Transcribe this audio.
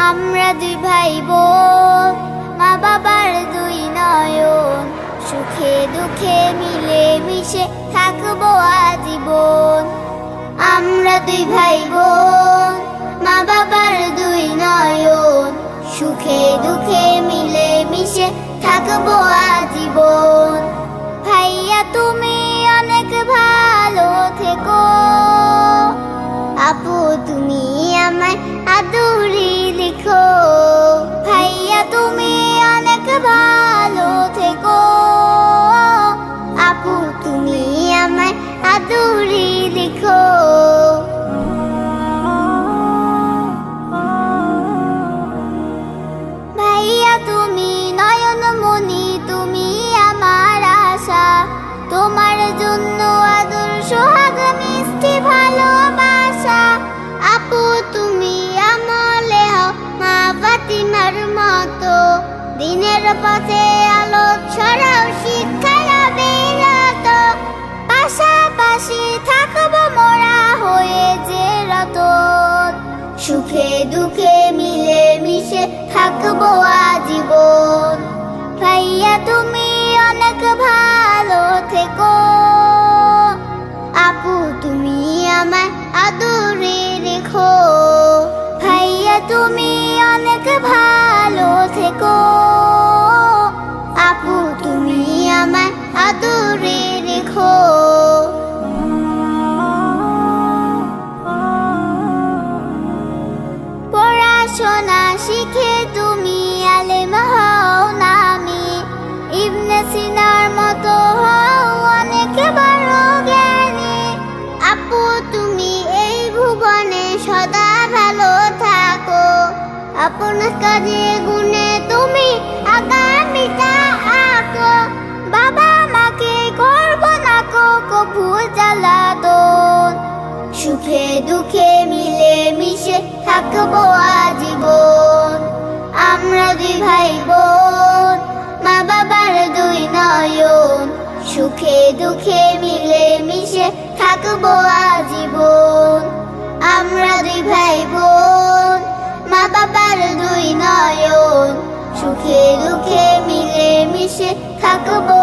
আমরা দুই ভাই বোন, মা বাবার দুই নয়ন, সুখে দুঃখে মিলে মিশে থাকবো আজীবন। আমরা দুই ভাই বোন, মা বাবার দুই নয়ন, সুখে দুঃখে মিলে মিশে থাকবো আজীবন। ভাইয়া তুমি অনেক ভালো থেকো, আপু তুমি আমায় আদুরি লিখো। ভাইয়া তুমি অনেক ভালো থেকো, আপু তুমি আমায় আদুরি লিখো। ভাইয়া তুমি নয়নমণি, তুমি আমার আশা, তোমার জন্য আদর সোহাগ মিষ্টি ভালোবাসা। আপু তুমি আমলে হও মা ফাতিমার মতো, দিনের পথে আলো ছড়াও শিক্ষার বিরত। পাশাপাশি থাকবো মোরা হয়ে যে রতন, সুখে দুঃখে মিলে মিশে থাকবো আজীবন। ভাইয়া তুমি অনেক ভালো থেকো, আপু তুমি আমায় আদরে রেখো। ভাইয়া তুমি অনেক ভালো থেকো, আপু তুমি আমায় আদরে রেখো। পড়াশোনা শিখে তুমি আলেম হও নামি, ইবনে সিনার মতো হও অনেক বড় জ্ঞানী। আপু তুমি এই ভুবনে সদা ভালো থাকো, আপনার কাজে গুণে তুমি আগামীটা আঁকো। বাবা মাকে করব না কভু জ্বালাতন, সুখে দুঃখে মিলে মিশে থাকবো আজীবন। আমরা দুই ভাই বোন, মা বাবার দুই নয়ন, সুখে দুঃখে মিলে মিশে থাকবো আজীবন। আমরা দুই ভাই বোন, মা বাবার দুই নয়ন, সুখে দুঃখে মিলে মিশে থাকবো